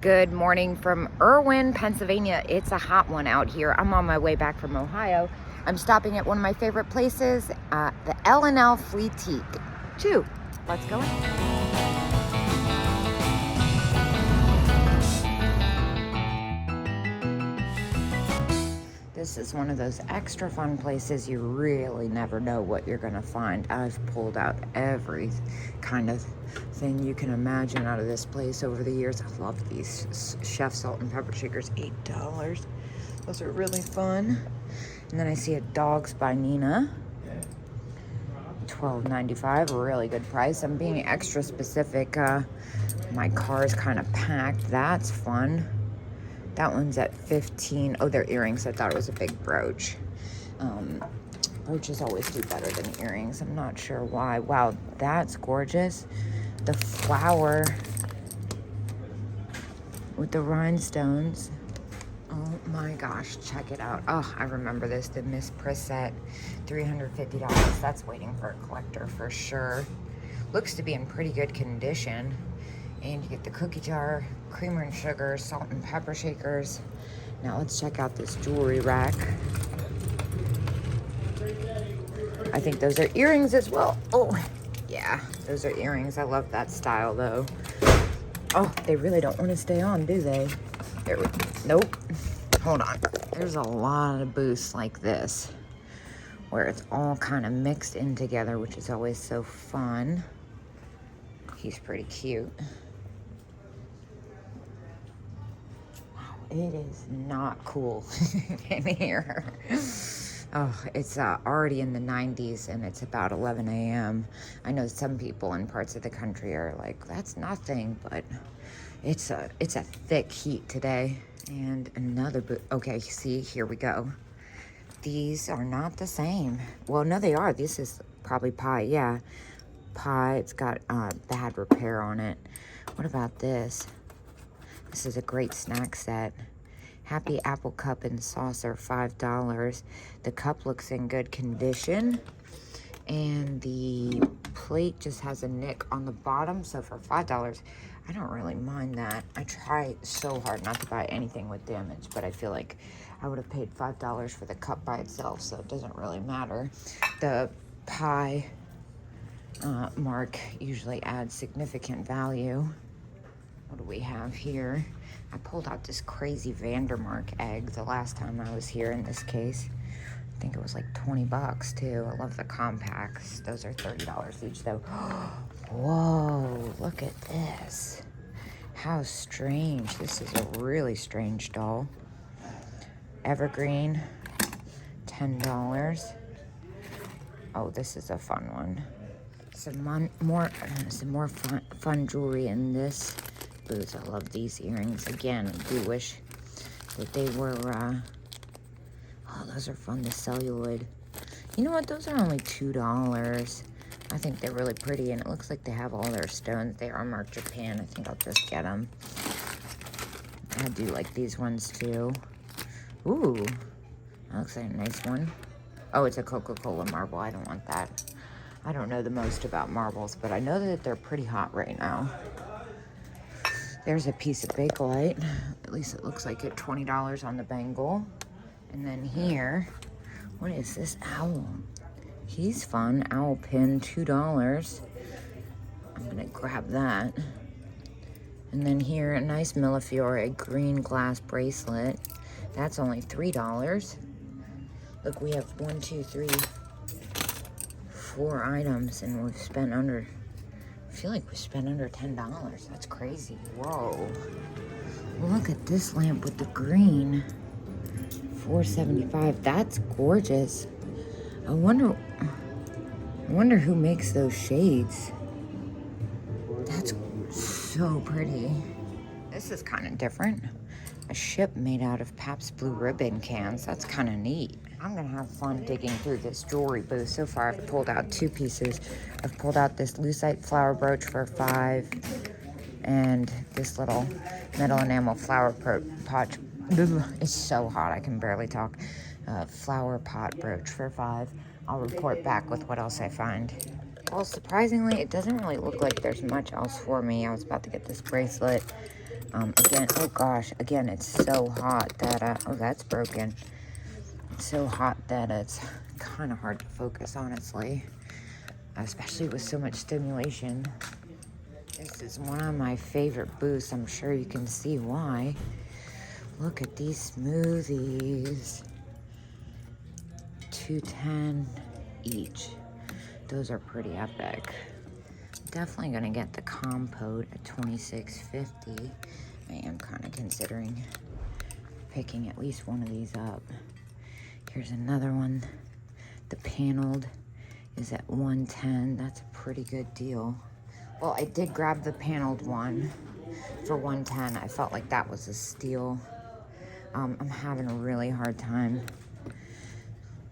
Good morning from Irwin, Pennsylvania. It's a hot one out here. I'm on my way back from Ohio. I'm stopping at one of my favorite places, the L&L Flea Teak 2. Let's go in. This is one of those extra fun places you really never know what you're gonna find. I've pulled out every kind of thing you can imagine out of this place over the years. I love these chef salt and pepper shakers, $8. Those are really fun. And then I see a Dogs by Nina, $12.95, a really good price. I'm being extra specific. My car's kind of packed. That's fun. That one's at $15. Oh, they're earrings. I thought it was a big brooch. Brooches always do better than earrings. I'm not sure why. Wow, that's gorgeous. The flower with the rhinestones. Oh my gosh, check it out. Oh, I remember this. The Miss Prisette, $350. That's waiting for a collector for sure. Looks to be in pretty good condition. And you get the cookie jar, creamer and sugar, salt and pepper shakers. Now let's check out this jewelry rack. I think those are earrings as well. Oh, yeah, those are earrings. I love that style though. Oh, they really don't want to stay on, do they? Nope. Hold on. There's a lot of booths like this where it's all kind of mixed in together, which is always so fun. He's pretty cute. It is not cool in here. Oh, it's already in the 90s and it's about 11 a.m. I know some people in parts of the country are like, that's nothing, but it's a thick heat today. And another okay, see, here we go. These are not the same. Well, no, they are. This is probably pie, yeah. Pie, it's got bad repair on it. What about this? This is a great snack set. Happy Apple Cup and Saucer, $5. The cup looks in good condition. And the plate just has a nick on the bottom. So for $5, I don't really mind that. I try so hard not to buy anything with damage, but I feel like I would have paid $5 for the cup by itself, so it doesn't really matter. The pie mark usually adds significant value. What do we have here? I pulled out this crazy Vandermark egg the last time I was here in this case. I think it was like 20 bucks too. I love the compacts. Those are $30 each though. Whoa, look at this. How strange. This is a really strange doll. Evergreen, $10. Oh, this is a fun one. Some more fun jewelry in this booth. I love these earrings. Again, I do wish that they were, oh, those are fun, the celluloid. You know what, those are only $2. I think they're really pretty, and it looks like they have all their stones. They are marked Japan. I think I'll just get them. I do like these ones too. Ooh, that looks like a nice one. Oh, it's a Coca-Cola marble. I don't want that. I don't know the most about marbles, but I know that they're pretty hot right now. There's a piece of Bakelite. At least it looks like it. $20 on the bangle. And then here, what is this owl? He's fun. Owl pin, $2. I'm gonna grab that. And then here, a nice Millefiore green glass bracelet. That's only $3. Look, we have 1, 2, 3, 4 items, and we've spent under, I feel like we spent under $10. That's crazy. Whoa. Look at this lamp with the green. $4.75. That's gorgeous. I wonder who makes those shades. That's so pretty. This is kind of different. A ship made out of Pabst Blue Ribbon cans. That's kind of neat. I'm gonna have fun digging through this jewelry booth. So far, I've pulled out 2 pieces. I've pulled out this lucite flower brooch for $5, and this little metal enamel flower pot. It's so hot, I can barely talk. Flower pot brooch for $5. I'll report back with what else I find. Well, surprisingly, it doesn't really look like there's much else for me. I was about to get this bracelet. Again, oh gosh, again, it's so hot that, oh, that's broken. It's so hot that it's kind of hard to focus, honestly, especially with so much stimulation. This is one of my favorite booths. I'm sure you can see why. Look at these smoothies. $2.10 each. Those are pretty epic. Definitely gonna get the compote at $26.50. I am kind of considering picking at least one of these up. Here's another one. The paneled is at $110. That's a pretty good deal. Well, I did grab the paneled one for $110. I felt like that was a steal. I'm having a really hard time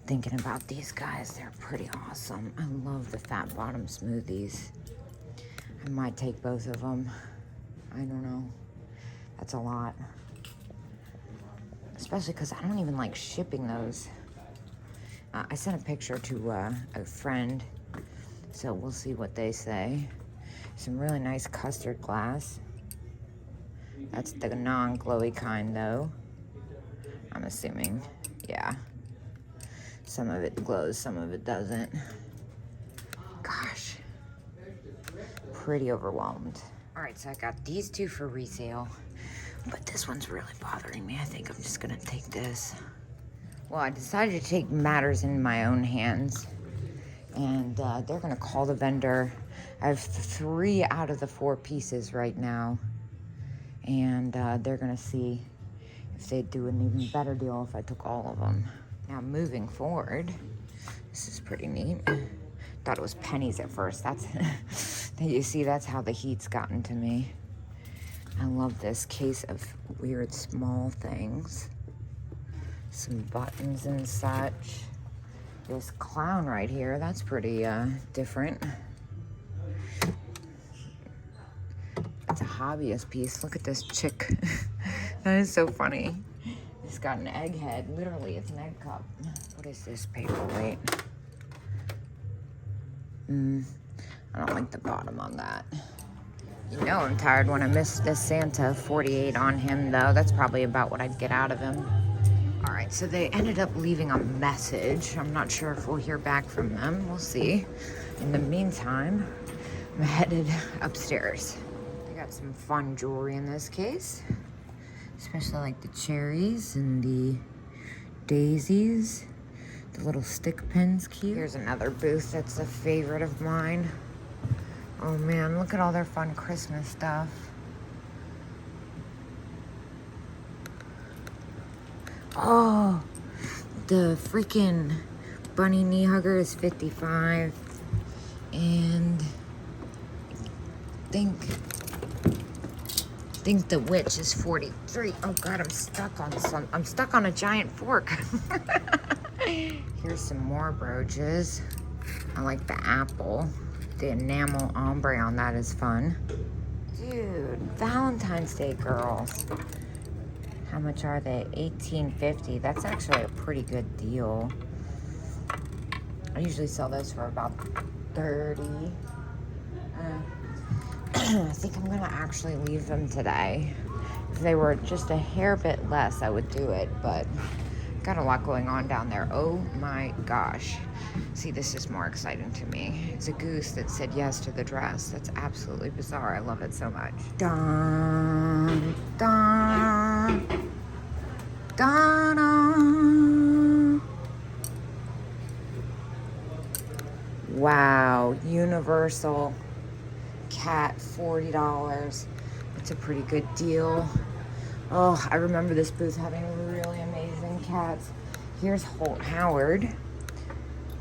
thinking about these guys. They're pretty awesome. I love the fat bottom smoothies. I might take both of them. I don't know. That's a lot. Especially because I don't even like shipping those. I sent a picture to a friend, so we'll see what they say. Some really nice custard glass. That's the non-glowy kind, though. I'm assuming. Yeah. Some of it glows, some of it doesn't. Gosh. Pretty overwhelmed. All right, so I got these two for resale, but this one's really bothering me. I think I'm just gonna take this. Well, I decided to take matters in my own hands, and they're gonna call the vendor. I have 3 out of the 4 pieces right now, and they're gonna see if they'd do an even better deal if I took all of them. Now, moving forward, this is pretty neat. Thought it was pennies at first. That's, you see, that's how the heat's gotten to me. I love this case of weird small things. Some buttons and such. This clown right here, that's pretty different. It's a hobbyist piece. Look at this chick. That is so funny. It's got an egg head. Literally, it's an egg cup. What is this paperweight? I don't like the bottom on that. You know I'm tired when I missed this Santa. 48 on him, though. That's probably about what I'd get out of him. All right, so they ended up leaving a message. I'm not sure if we'll hear back from them. We'll see. In the meantime, I'm headed upstairs. I got some fun jewelry in this case. Especially like the cherries and the daisies. The little stick pins, cute. Here's another booth that's a favorite of mine. Oh man, look at all their fun Christmas stuff. Oh, the freaking bunny knee hugger is $55. And I think the witch is $43. Oh God, I'm stuck on a giant fork. Here's some more brooches. I like the apple. The enamel ombre on that is fun. Dude, Valentine's Day girls. How much are they? $18.50. That's actually a pretty good deal. I usually sell those for about $30. I think I'm gonna actually leave them today. If they were just a hair bit less, I would do it, but got a lot going on down there. Oh my gosh. See, this is more exciting to me. It's a goose that said yes to the dress. That's absolutely bizarre. I love it so much. Dun, dun, dun, dun. Wow, Universal cat, $40. It's a pretty good deal. Oh, I remember this booth having really amazing cats. Here's Holt Howard.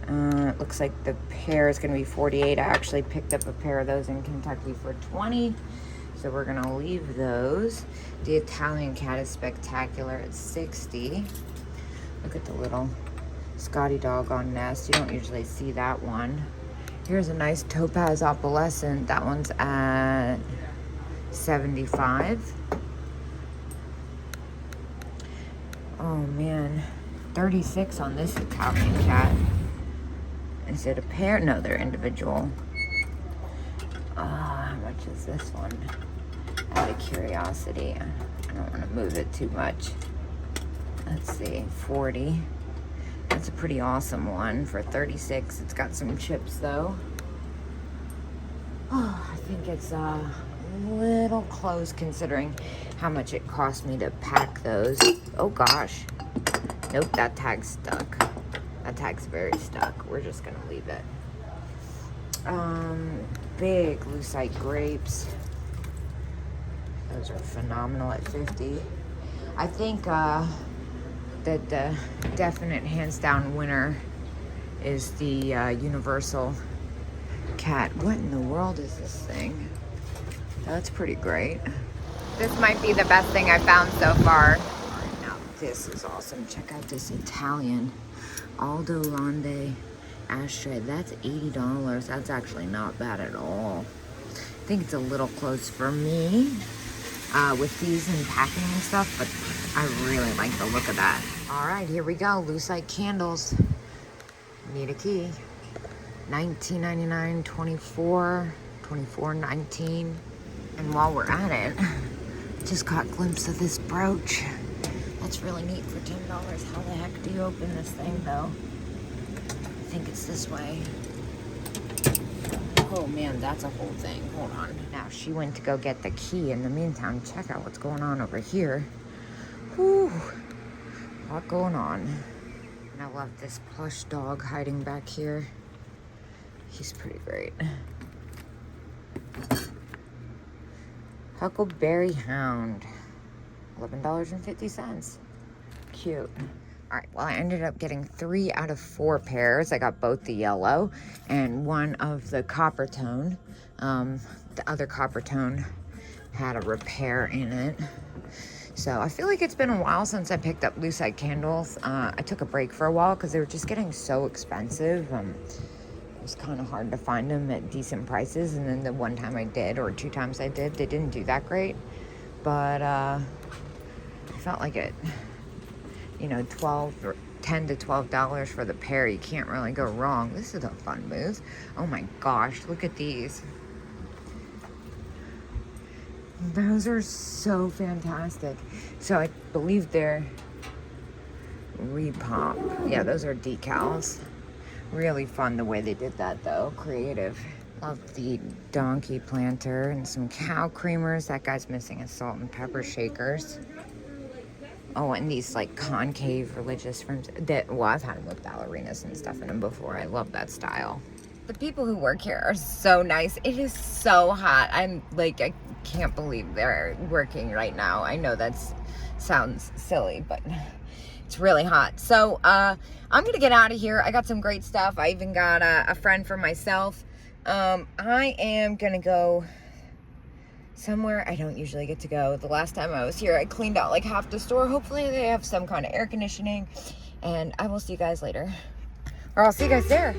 It looks like the pair is going to be $48. I actually picked up a pair of those in Kentucky for $20. So we're going to leave those. The Italian cat is spectacular at $60. Look at the little Scotty doggone nest. You don't usually see that one. Here's a nice topaz opalescent. That one's at $75. Oh man, $36 on this Italian cat. Is it a pair? No, they're individual. How much is this one? Out of curiosity, I don't want to move it too much. Let's see, 40. That's a pretty awesome one for 36. It's got some chips though. Oh, I think it's a little close considering how much it cost me to pack those. Oh gosh. Nope, that tag's stuck. That tag's very stuck. We're just gonna leave it. Big lucite grapes. Those are phenomenal at 50. I think that the definite hands down winner is the Universal cat. What in the world is this thing? That's pretty great. This might be the best thing I found so far. Now this is awesome. Check out this Italian Aldo Londe ashtray. That's $80. That's actually not bad at all. I think it's a little close for me with these and packing and stuff, but I really like the look of that. All right, here we go. Lucite candles. Need a key. $19.99, $24, $24.19. And while we're at it, just caught a glimpse of this brooch. That's really neat for $10. How the heck do you open this thing though? I think it's this way. Oh man, that's a whole thing. Hold on. Now she went to go get the key. In the meantime, check out what's going on over here. Whew. A lot going on. And I love this plush dog hiding back here. He's pretty great. Huckleberry Hound. $11.50. Cute. All right, well, I ended up getting 3 out of 4 pairs. I got both the yellow and one of the copper tone. The other copper tone had a repair in it. So I feel like it's been a while since I picked up lucite candles. I took a break for a while because they were just getting so expensive. It was kind of hard to find them at decent prices. And then the one time I did, or 2 times I did, they didn't do that great. But I felt like it, you know, $10 to $12 for the pair. You can't really go wrong. This is a fun move. Oh my gosh, look at these. Those are so fantastic. So I believe they're repop. Yeah, those are decals. Really fun the way they did that though. Creative. Love the donkey planter and some cow creamers. That guy's missing his salt and pepper shakers. Oh, and these like concave religious frames. Well, I've had them with ballerinas and stuff in them before. I love that style. The people who work here are so nice. It is so hot. I'm like, I can't believe they're working right now. I know that sounds silly, but it's really hot. So I'm gonna get out of here. I got some great stuff. I even got a friend for myself. I am gonna go somewhere I don't usually get to go. The last time I was here, I cleaned out like half the store. Hopefully they have some kind of air conditioning, and I will see you guys later, or I'll see you guys there.